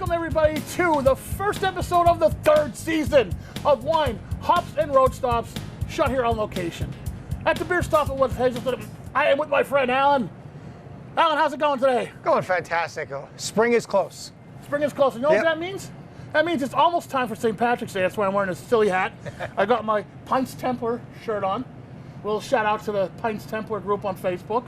Welcome everybody to the first episode of the third season of Wine, Hops, and Road Stops, shot here on location. At the beer stop at West Hazelton, I am with my friend Alan. Alan, how's it going today? Going fantastic. Spring is close. Spring is close. You know what that means? That means it's almost time for St. Patrick's Day. That's why I'm wearing this silly hat. I got my Pints Templar shirt on. A little shout out to the Pints Templar group on Facebook.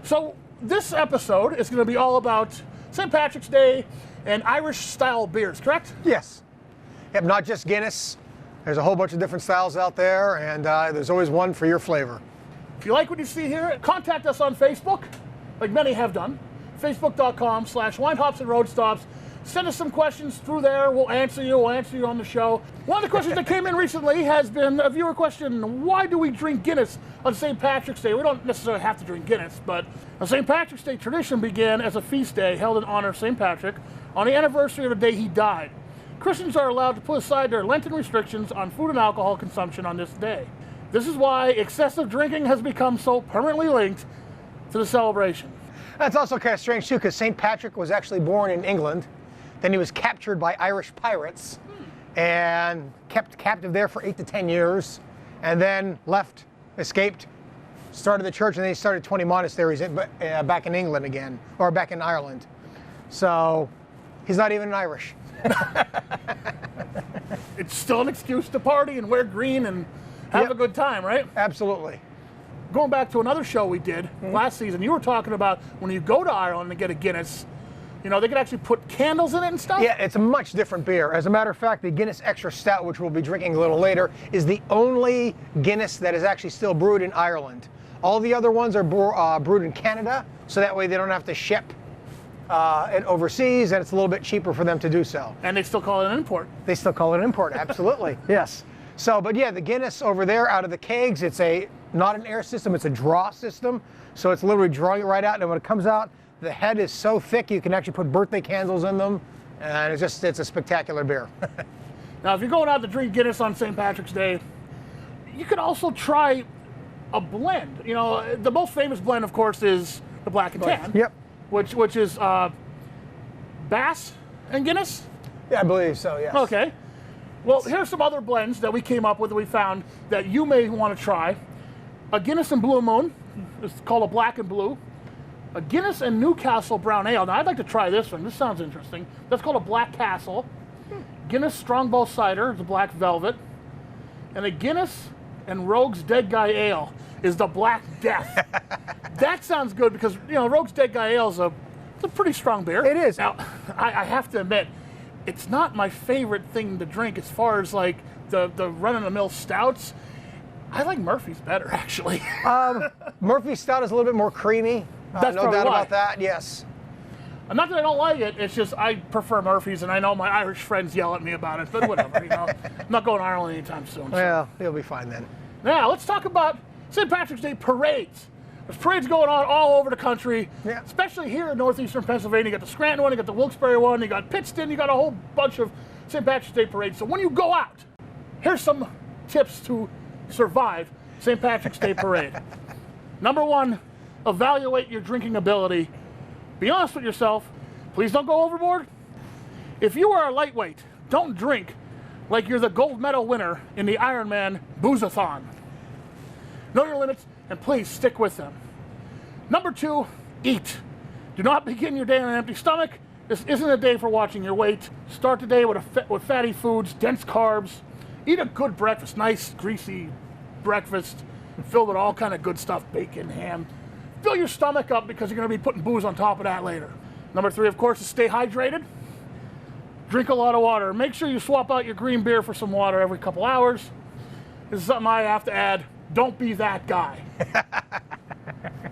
So this episode is going to be all about St. Patrick's Day and Irish-style beers, correct? Yes. Yep, not just Guinness. There's a whole bunch of different styles out there, and there's always one for your flavor. If you like what you see here, contact us on Facebook, like many have done. Facebook.com/Wine, Hops, and Road Stops. Send us some questions through there. We'll answer you on the show. One of the questions that came in recently has been a viewer question: why do we drink Guinness on St. Patrick's Day? We don't necessarily have to drink Guinness, but the St. Patrick's Day tradition began as a feast day held in honor of St. Patrick on the anniversary of the day he died. Christians are allowed to put aside their Lenten restrictions on food and alcohol consumption on this day. This is why excessive drinking has become so permanently linked to the celebration. That's also kind of strange too, because St. Patrick was actually born in England. Then he was captured by Irish pirates and kept captive there for 8 to 10 years, and then left, escaped, started the church, and then he started 20 monasteries back in England again, or back in Ireland. So he's not even Irish. It's still an excuse to party and wear green and have a good time, right? Absolutely. Going back to another show we did last season, you were talking about when you go to Ireland and get a Guinness, you know, they could actually put candles in it and stuff? Yeah, it's a much different beer. As a matter of fact, the Guinness Extra Stout, which we'll be drinking a little later, is the only Guinness that is actually still brewed in Ireland. All the other ones are brewed in Canada, so that way they don't have to ship it overseas, and it's a little bit cheaper for them to do so. And they still call it an import. They still call it an import, absolutely, yes. So, but yeah, the Guinness over there out of the kegs, it's not an air system, it's a draw system. So it's literally drawing it right out, and when it comes out, the head is so thick you can actually put birthday candles in them, and it's a spectacular beer. Now, if you're going out to drink Guinness on St. Patrick's Day, you could also try a blend. You know, the most famous blend, of course, is the Black and Tan. Yep. Which is Bass and Guinness? Yeah, I believe so, yes. Okay. Well, here's some other blends that we came up with that we found that you may want to try. A Guinness and Blue Moon. It's called a Black and Blue. A Guinness and Newcastle Brown Ale. Now, I'd like to try this one. This sounds interesting. That's called a Black Castle. Guinness Strongbow Cider, the Black Velvet. And a Guinness and Rogue's Dead Guy Ale is the Black Death. That sounds good because, you know, Rogue's Dead Guy Ale is it's a pretty strong beer. It is. Now, I have to admit, it's not my favorite thing to drink as far as like the run-of-the-mill stouts. I like Murphy's better, actually. Murphy's Stout is a little bit more creamy. That's no doubt why. about that, yes. Not that I don't like it, it's just I prefer Murphy's, and I know my Irish friends yell at me about it, but whatever, you know. I'm not going to Ireland anytime soon. So. Well, you'll be fine then. Now, let's talk about St. Patrick's Day parades. There's parades going on all over the country, especially here in northeastern Pennsylvania. You got the Scranton one, you got the Wilkes-Barre one, you got Pittston, you got a whole bunch of St. Patrick's Day parades. So when you go out, here's some tips to survive St. Patrick's Day parade. Number one, evaluate your drinking ability. Be honest with yourself. Please don't go overboard. If you are a lightweight, don't drink like you're the gold medal winner in the Ironman Booze-a-thon. Know your limits, and please stick with them. Number two, eat. Do not begin your day on an empty stomach. This isn't a day for watching your weight. Start the day with fatty foods, dense carbs. Eat a good breakfast, nice, greasy breakfast, filled with all kind of good stuff, bacon, ham. Fill your stomach up because you're going to be putting booze on top of that later. Number three, of course, is stay hydrated. Drink a lot of water. Make sure you swap out your green beer for some water every couple hours. This is something I have to add. Don't be that guy.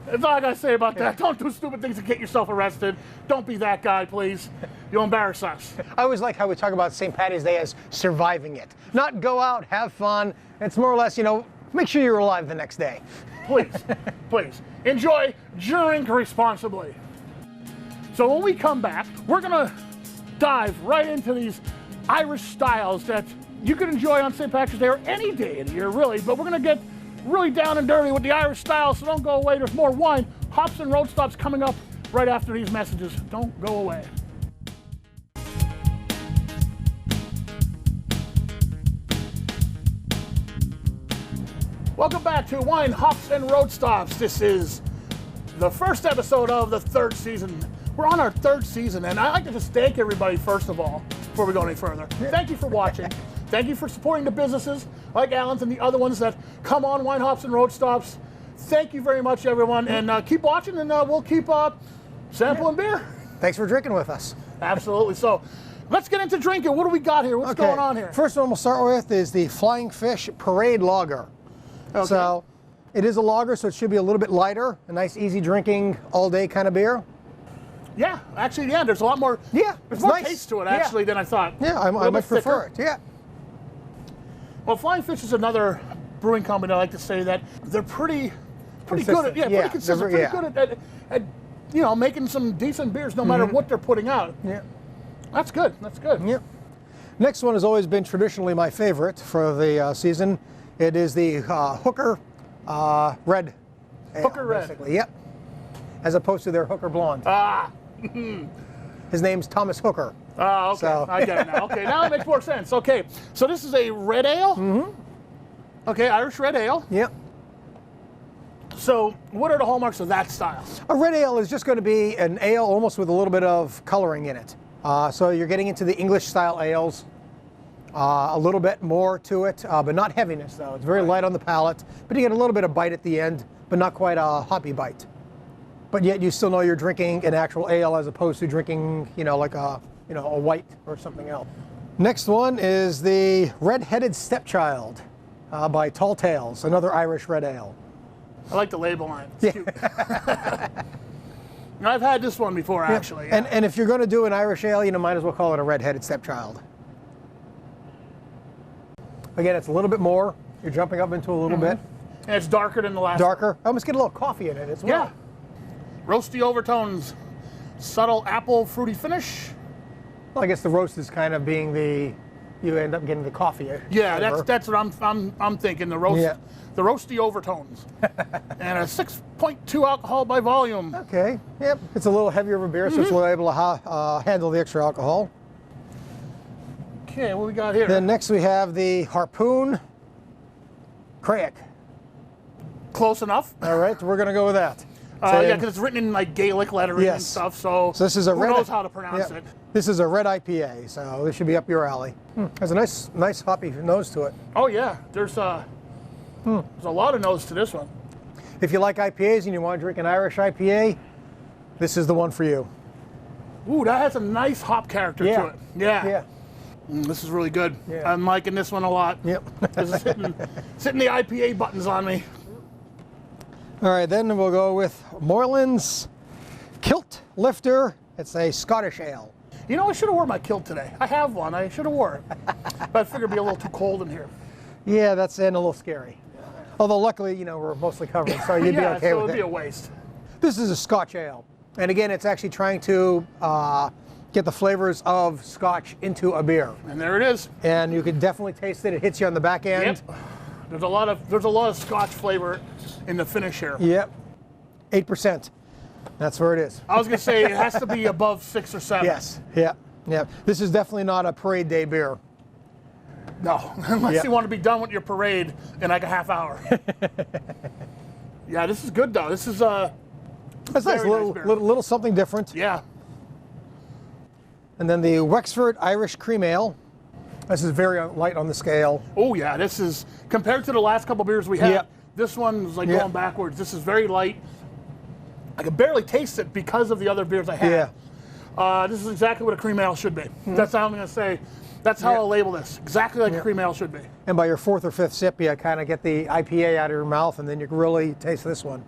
That's all I got to say about that. Don't do stupid things to get yourself arrested. Don't be that guy, please. You'll embarrass us. I always like how we talk about St. Patty's Day as surviving it. Not go out, have fun. It's more or less, you know, make sure you're alive the next day. Please, please. Enjoy, drink responsibly. So when we come back, we're going to dive right into these Irish styles that you can enjoy on St. Patrick's Day or any day of the year, really. But we're going to get really down and dirty with the Irish style, so don't go away. There's more wine, hops, and road stops coming up right after these messages. Don't go away. Welcome back to Wine, Hops, and Road Stops. This is the first episode of the third season. We're on our third season, and I'd like to just thank everybody, first of all, before we go any further. Thank you for watching. Thank you for supporting the businesses like Alan's and the other ones that come on Wine, Hops, and Road Stops. Thank you very much, everyone, and keep watching, and we'll keep sampling beer. Thanks for drinking with us. Absolutely. So let's get into drinking. What do we got here? What's going on here? First one we'll start with is the Flying Fish Parade Lager. Okay. So it is a lager, so it should be a little bit lighter, a nice, easy drinking, all-day kind of beer. Yeah, actually, yeah, there's a lot more. Yeah, there's more nice. taste to it actually than I thought. Yeah, I might prefer it. Yeah. Well, Flying Fish is another brewing company. I like to say that they're pretty good at pretty consistent, pretty good at making some decent beers no matter what they're putting out. Yeah, that's good. That's good. Yeah. Next one has always been traditionally my favorite for the season. It is the Hooker Red. Hooker Red. Basically, yep. As opposed to their Hooker Blonde. His name's Thomas Hooker. Oh, okay. So. I get it now. Okay, now it makes more sense. Okay, so this is a red ale? Mm-hmm. Okay, Irish red ale. Yep. So what are the hallmarks of that style? A red ale is just going to be an ale almost with a little bit of coloring in it. So you're getting into the English style ales. A little bit more to it, but not heaviness though. It's very light on the palate, but you get a little bit of bite at the end, but not quite a hoppy bite. But yet you still know you're drinking an actual ale as opposed to drinking, like a white or something else. Next one is the Red-Headed Stepchild by Tall Tales, another Irish red ale. I like the label on it. It's cute. I've had this one before, actually. Yeah. And if you're going to do an Irish ale, might as well call it a Red-Headed Stepchild. Again, it's a little bit more. You're jumping up into a little bit. And it's darker than the last one. I almost get a little coffee in it as well. Yeah. Roasty overtones, subtle apple fruity finish. Well, I guess the roast is kind of being you end up getting the coffee. Yeah, that's what I'm thinking. The roast, the roasty overtones, and a 6.2 alcohol by volume. Okay. Yep. It's a little heavier of a beer, so it's a little able to handle the extra alcohol. Okay, what we got here? Then next we have the Harpoon Craig. Close enough. All right, we're going to go with that. Yeah, because it's written in like Gaelic lettering and stuff, so this is a who knows how to pronounce it. This is a red IPA, so this should be up your alley. Has a nice hoppy nose to it. Oh yeah, there's a lot of nose to this one. If you like IPAs and you want to drink an Irish IPA, this is the one for you. Ooh, that has a nice hop character to it. Yeah. This is really good. Yeah. I'm liking this one a lot. Yep. This is hitting the IPA buttons on me. All right, then we'll go with Moreland's Kilt Lifter. It's a Scottish ale. I should have worn my kilt today. I have one. I should have worn it. But I figured it'd be a little too cold in here. Yeah, that's a little scary. Although luckily, we're mostly covered, so you'd be okay with it. It'd be a waste. This is a Scotch ale. And again, it's actually trying to get the flavors of Scotch into a beer. And there it is. And you can definitely taste it. It hits you on the back end. Yep. There's a lot of Scotch flavor in the finish here. Yep. 8%. That's where it is. I was going to say it has to be above 6 or 7. Yes. Yeah. Yeah. This is definitely not a parade day beer. No, unless you want to be done with your parade in like a half hour. Yeah, this is good though. This is that's nice. Little something different. Yeah. And then the Wexford Irish Cream Ale. This is very light on the scale. Oh yeah, this is compared to the last couple beers we had. This one's like going backwards. This is very light. I can barely taste it because of the other beers I had. Yeah. This is exactly what a cream ale should be. That's how I'm going to say. That's how I'll label this. Exactly like a cream ale should be. And by your 4th or 5th sip, you kind of get the IPA out of your mouth, and then you can really taste this one.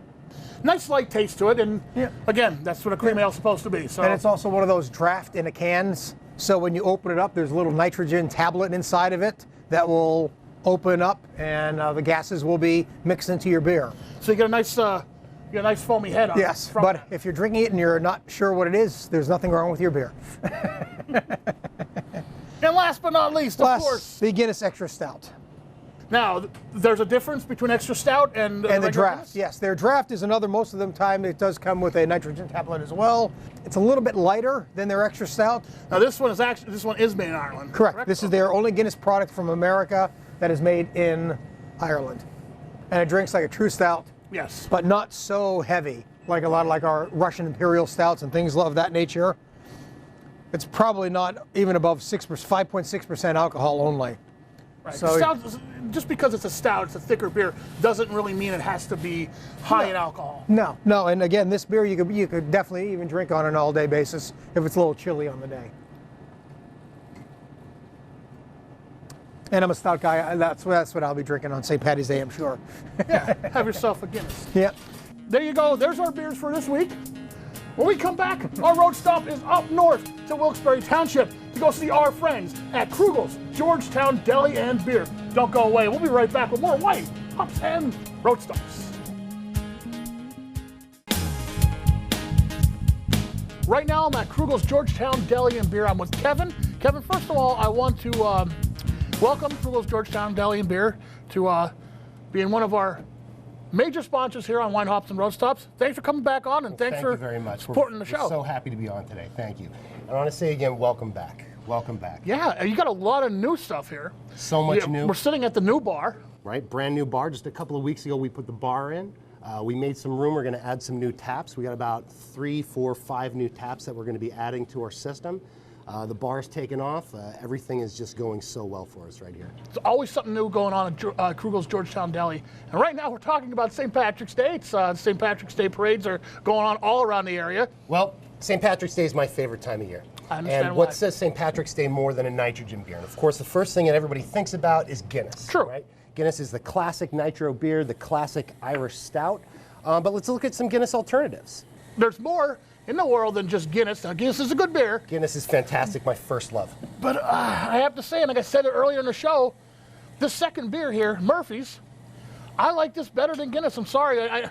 Nice light taste to it, and again, that's what a cream ale is supposed to be. So. And it's also one of those draft in a cans. So when you open it up, there's a little nitrogen tablet inside of it that will open up, and the gases will be mixed into your beer. So you get a nice foamy head on it. Yes, but if you're drinking it and you're not sure what it is, there's nothing wrong with your beer. And last but not least, of course, the Guinness Extra Stout. Now, there's a difference between Extra Stout and the draft. Yes, their draft is another. Most of the time, it does come with a nitrogen tablet as well. It's a little bit lighter than their Extra Stout. Now, this one is made in Ireland. Correct. This is their only Guinness product from America that is made in Ireland. and it drinks like a true stout. Yes. But not so heavy, like a lot of like our Russian Imperial stouts and things of that nature. It's probably not even above 5.6% alcohol only. Right. So Stout, just because it's a stout, it's a thicker beer, doesn't really mean it has to be high in alcohol. No, no, and again, this beer you could definitely even drink on an all-day basis if it's a little chilly on the day. And I'm a stout guy. That's what I'll be drinking on St. Paddy's Day, I'm sure. Yeah, have yourself a Guinness. Yeah. There you go. There's our beers for this week. When we come back, our road stop is up north to Wilkes-Barre Township to go see our friends at Krugers, Georgetown Deli and Beer. Don't go away. We'll be right back with more White Hops and Road Stops. Right now, I'm at Krugers, Georgetown Deli and Beer. I'm with Kevin. Kevin, first of all, I want to welcome Krugers, Georgetown Deli and Beer to being one of our major sponsors here on Wine, Hops, and Road Stops. Thanks for coming back on, and thanks for very much. supporting the show. We're so happy to be on today. Thank you. And I want to say again, welcome back. Welcome back. Yeah, you got a lot of new stuff here. So much new. We're sitting at the new bar. Right, brand new bar. Just a couple of weeks ago, we put the bar in. We made some room. We're going to add some new taps. We got about 3, 4, 5 new taps that we're going to be adding to our system. The bar's taken off. Everything is just going so well for us right here. There's always something new going on at Krugers Georgetown Deli. And right now we're talking about St. Patrick's Day. St. Patrick's Day parades are going on all around the area. Well, St. Patrick's Day is my favorite time of year. I understand and why. what says St. Patrick's Day more than a nitrogen beer? And of course, the first thing that everybody thinks about is Guinness. True. Right? Guinness is the classic nitro beer, the classic Irish stout. But let's look at some Guinness alternatives. There's more in the world than just Guinness. Now, Guinness is a good beer. Guinness is fantastic, my first love. But I have to say, and like I said it earlier in the show, this second beer here, Murphy's, I like this better than Guinness. I'm sorry. I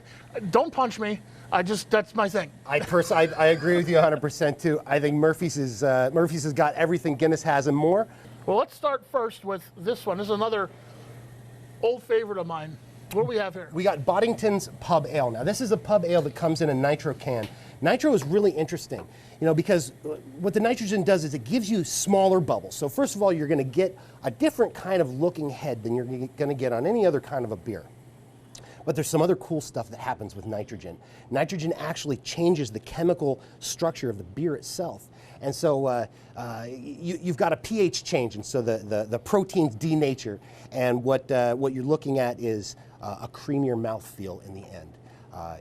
don't punch me. That's my thing. I agree with you 100% too. I think Murphy's has got everything Guinness has and more. Well, let's start first with this one. This is another old favorite of mine. What do we have here? We got Boddington's Pub Ale. Now, this is a pub ale that comes in a nitro can. Nitro is really interesting, because what the nitrogen does is it gives you smaller bubbles. So first of all, you're going to get a different kind of looking head than you're going to get on any other kind of a beer. But there's some other cool stuff that happens with nitrogen. Nitrogen actually changes the chemical structure of the beer itself. And so you've got a pH change, and so the proteins denature, and what you're looking at is a creamier mouthfeel in the end.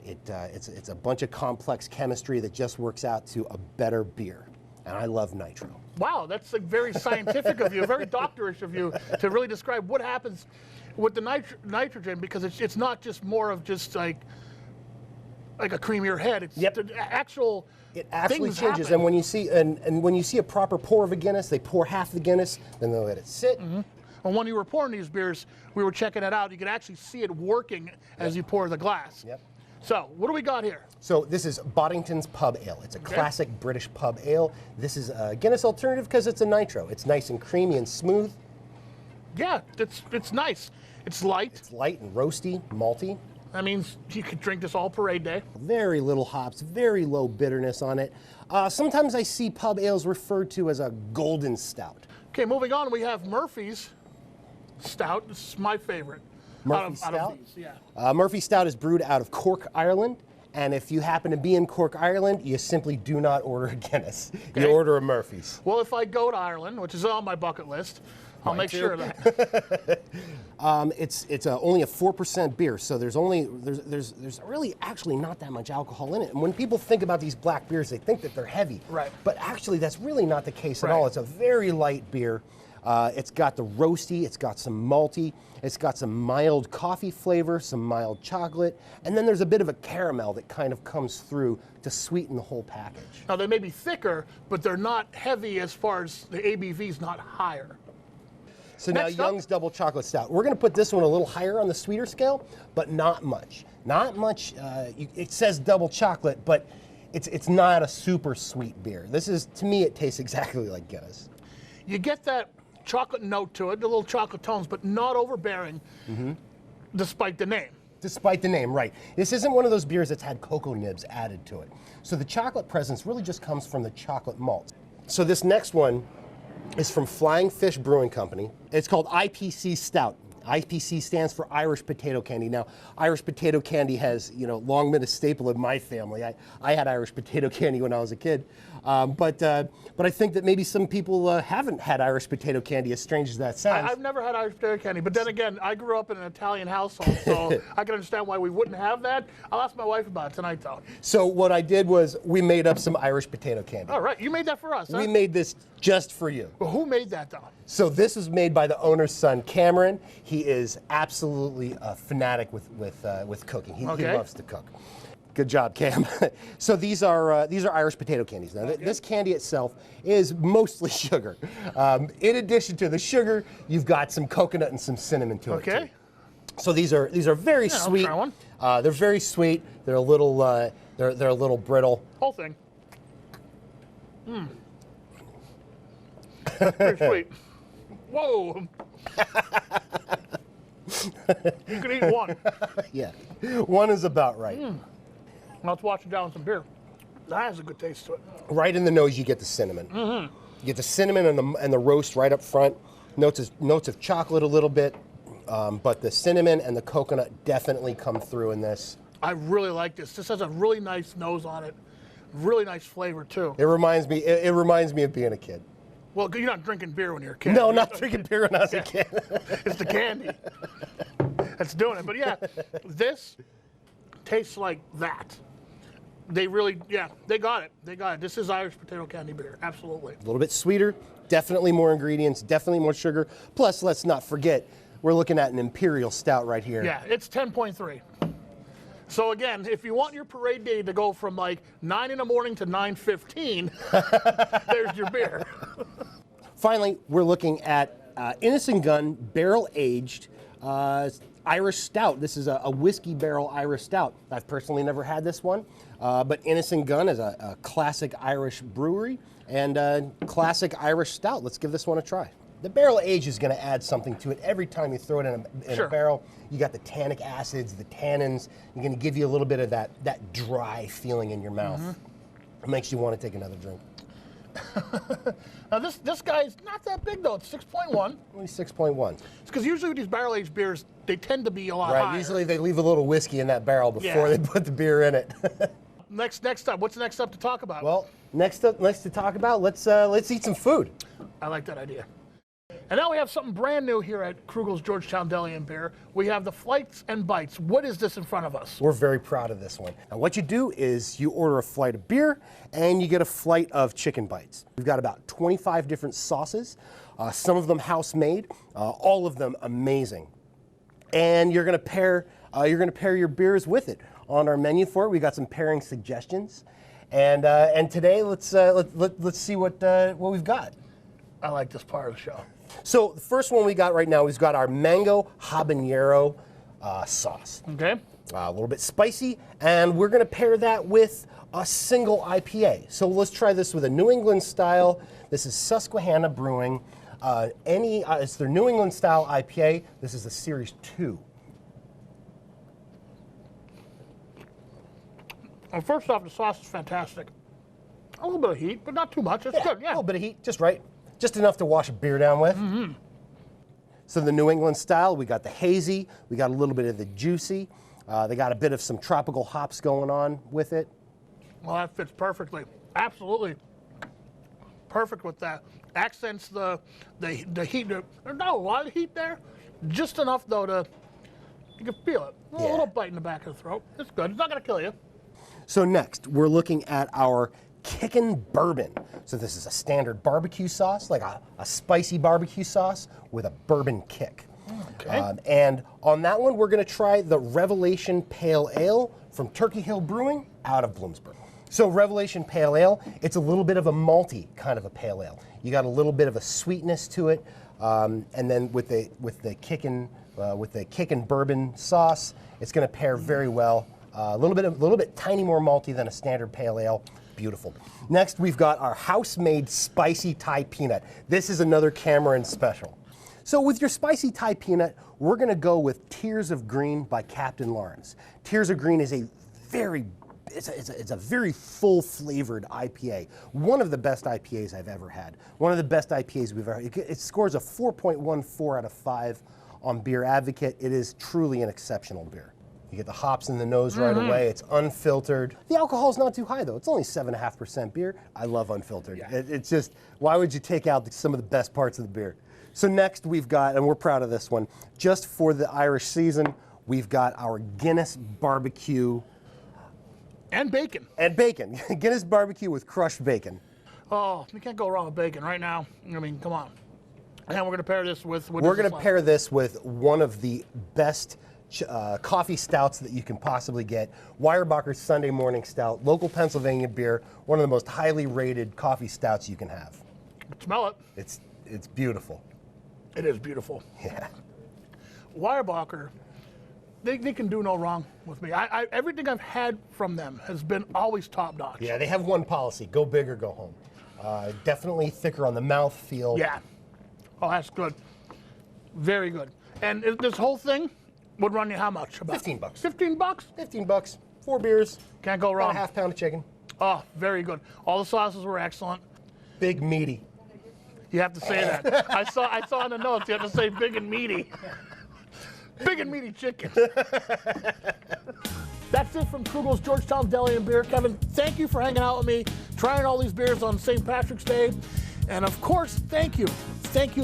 It's a bunch of complex chemistry that just works out to a better beer. And I love nitro. Wow, that's like very scientific of you, very doctorish of you to really describe what happens with the nitrogen, because it's not just more of just like a creamier head. It's the actual. It actually things changes, happen. and when you see and when you see a proper pour of a Guinness, they pour half the Guinness, then they let it sit. Mm-hmm. And when you were pouring these beers, we were checking it out. You could actually see it working as you pour the glass. Yep. So, what do we got here? So this is Boddington's Pub Ale. It's a classic British pub ale. This is a Guinness alternative because it's a nitro. It's nice and creamy and smooth. Yeah, it's nice. It's light. It's light and roasty, malty. That means you could drink this all parade day. Very little hops, very low bitterness on it. Sometimes I see pub ales referred to as a golden stout. Okay, moving on, we have Murphy's Stout. This is my favorite. Murphy Stout? Out of these, yeah. Murphy Stout is brewed out of Cork, Ireland. And if you happen to be in Cork, Ireland, you simply do not order a Guinness. Okay. You order a Murphy's. Well, if I go to Ireland, which is on my bucket list, I'll make sure of that. It's only a 4% beer, so there's really actually not that much alcohol in it. And when people think about these black beers, they think that they're heavy. Right. But actually, that's really not the case at Right. all. It's a very light beer. It's got the roasty, it's got some malty, it's got some mild coffee flavor, some mild chocolate, and then there's a bit of a caramel that kind of comes through to sweeten the whole package. Now, they may be thicker, but they're not heavy as far as the ABV's not higher. So now Next up. Young's Double Chocolate Stout. We're going to put this one a little higher on the sweeter scale, but not much. Not much. It says double chocolate, but it's not a super sweet beer. This is, to me, it tastes exactly like Guinness. You get that chocolate note to it, the little chocolate tones, but not overbearing, despite the name. Despite the name, right. This isn't one of those beers that's had cocoa nibs added to it. So the chocolate presence really just comes from the chocolate malt. So this next one is from Flying Fish Brewing Company. It's called IPC Stout. IPC stands for Irish potato candy. Now, Irish potato candy has, long been a staple in my family. I had Irish potato candy when I was a kid. But I think that maybe some people haven't had Irish potato candy, as strange as that sounds. I've never had Irish potato candy, but then again, I grew up in an Italian household, so I can understand why we wouldn't have that. I'll ask my wife about it tonight, though. So what I did was we made up some Irish potato candy. All right, you made that for us, huh? We made this just for you. Well, who made that, though? So this was made by the owner's son, Cameron. He is absolutely a fanatic with cooking. He loves to cook. Good job, Cam. So these are Irish potato candies. Now, this candy itself is mostly sugar. In addition to the sugar, you've got some coconut and some cinnamon to it. Okay. Too. So these are very sweet. I'll try one. They're very sweet. They're a little they're a little brittle. Whole thing. That's pretty sweet. Whoa. You could eat one. Yeah, one is about right. Let's wash it down with some beer. That has a good taste to it. Right in the nose, you get the cinnamon. You get the cinnamon and the roast right up front. Notes of chocolate a little bit, but the cinnamon and the coconut definitely come through in this. I really like this. This has a really nice nose on it. Really nice flavor too. It reminds me of being a kid. Well, you're not drinking beer when you're a kid. No, not drinking beer when I was a kid. It's the candy that's doing it. But yeah, this tastes like that. They really, they got it. They got it. This is Irish potato candy beer, absolutely. A little bit sweeter, definitely more ingredients, definitely more sugar. Plus, let's not forget, we're looking at an imperial stout right here. Yeah, it's 10.3. So again, if you want your parade day to go from like 9 in the morning to 9:15, there's your beer. Finally, we're looking at Innocent Gun barrel-aged Irish Stout. This is a whiskey barrel Irish Stout. I've personally never had this one, but Innocent Gun is a classic Irish brewery and a classic Irish Stout. Let's give this one a try. The barrel age is going to add something to it every time you throw it in a barrel. You got the tannic acids, the tannins. You're going to give you a little bit of that dry feeling in your mouth. It makes you want to take another drink. Now this guy's not that big though. It's 6.1. Only 6.1. It's because usually with these barrel aged beers, they tend to be a lot higher. Usually they leave a little whiskey in that barrel before they put the beer in it. Next up, what's the next up to talk about? Well, next to talk about, let's eat some food. I like that idea. And now we have something brand new here at Krugers Georgetown Deli and Beer. We have the Flights and Bites. What is this in front of us? We're very proud of this one. Now what you do is you order a flight of beer and you get a flight of chicken bites. We've got about 25 different sauces, some of them house-made, all of them amazing. And you're gonna pair your beers with it. On our menu for it, we got some pairing suggestions. And today let's see what we've got. I like this part of the show. So the first one we got right now, we've got our mango habanero sauce. Okay. A little bit spicy, and we're going to pair that with a single IPA. So let's try this with a New England style. This is Susquehanna Brewing. It's their New England style IPA. This is the Series 2. Well, first off, the sauce is fantastic. A little bit of heat, but not too much. It's good. Yeah. A little bit of heat, just right. Just enough to wash a beer down with. So the New England style, we got the hazy, we got a little bit of the juicy. They got a bit of some tropical hops going on with it. Well, that fits perfectly. Absolutely. Perfect with that. Accents the heat. There's not a lot of heat there. Just enough, though, to you can feel it. A little bite in the back of the throat. It's good. It's not going to kill you. So next, we're looking at our Kickin' Bourbon. So this is a standard barbecue sauce, like a spicy barbecue sauce with a bourbon kick. Okay. And on that one, we're going to try the Revelation Pale Ale from Turkey Hill Brewing out of Bloomsburg. So Revelation Pale Ale, it's a little bit of a malty kind of a pale ale. You got a little bit of a sweetness to it, and then with the Kickin' Bourbon sauce, it's going to pair very well. A little bit tiny more malty than a standard pale ale. Beautiful. Next, we've got our house-made spicy Thai peanut. This is another Cameron special. So with your spicy Thai peanut, we're going to go with Tears of Green by Captain Lawrence. Tears of Green is a very full-flavored IPA. One of the best IPAs I've ever had. One of the best IPAs we've ever had. It scores a 4.14 out of 5 on Beer Advocate. It is truly an exceptional beer. You get the hops in the nose right away. It's unfiltered. The alcohol's not too high, though. It's only 7.5% beer. I love unfiltered. Yeah. It's just, why would you take out some of the best parts of the beer? So next we've got, and we're proud of this one, just for the Irish season, we've got our Guinness Barbecue. And bacon. And bacon. Guinness Barbecue with crushed bacon. Oh, you can't go wrong with bacon right now. I mean, come on. And we're going to pair this with... We're going to pair this with one of the best coffee stouts that you can possibly get. Weyerbacher's Sunday Morning Stout, local Pennsylvania beer, one of the most highly rated coffee stouts you can have. Smell it. It's beautiful. It is beautiful. Yeah. Weyerbacher, they can do no wrong with me. Everything I've had from them has been always top notch. Yeah, they have one policy: go big or go home. Definitely thicker on the mouth feel. Yeah. Oh, that's good. Very good. And this whole thing would run you how much? About $15. $15? $15. 4 beers. Can't go About wrong. a half pound of chicken. Oh, very good. All the sauces were excellent. Big meaty. You have to say that. I saw in the notes you have to say big and meaty. Big and meaty chicken. That's it from Krugers Georgetown Deli and Beer. Kevin, thank you for hanging out with me, trying all these beers on St. Patrick's Day. And of course, thank you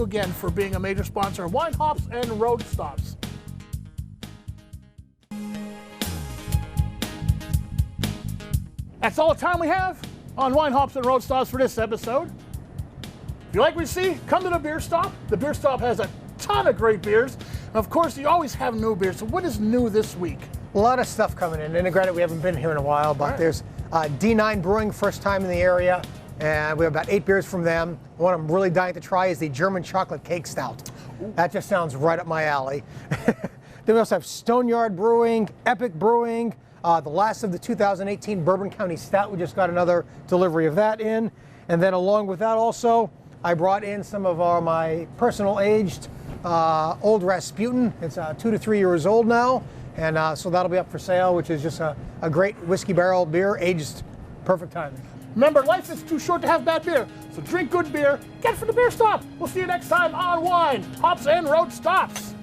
again for being a major sponsor of Wine, Hops, and Road Stops. That's all the time we have on Wine, Hops, and Road Stops for this episode. If you like what you see, come to the Beer Stop. The Beer Stop has a ton of great beers. And of course, you always have new beers. So what is new this week? A lot of stuff coming in. And granted, we haven't been here in a while, but there's D9 Brewing, first time in the area. And we have about 8 beers from them. One I'm really dying to try is the German Chocolate Cake Stout. That just sounds right up my alley. Then we also have Stoneyard Brewing, Epic Brewing, the last of the 2018 Bourbon County Stout. We just got another delivery of that in. And then along with that also, I brought in some of my personal aged Old Rasputin. It's 2 to 3 years old now. And so that'll be up for sale, which is just a great whiskey barrel beer, aged perfect timing. Remember, life is too short to have bad beer, so drink good beer, get it from the Beer Stop. We'll see you next time on Wine, Hops, and Road Stops.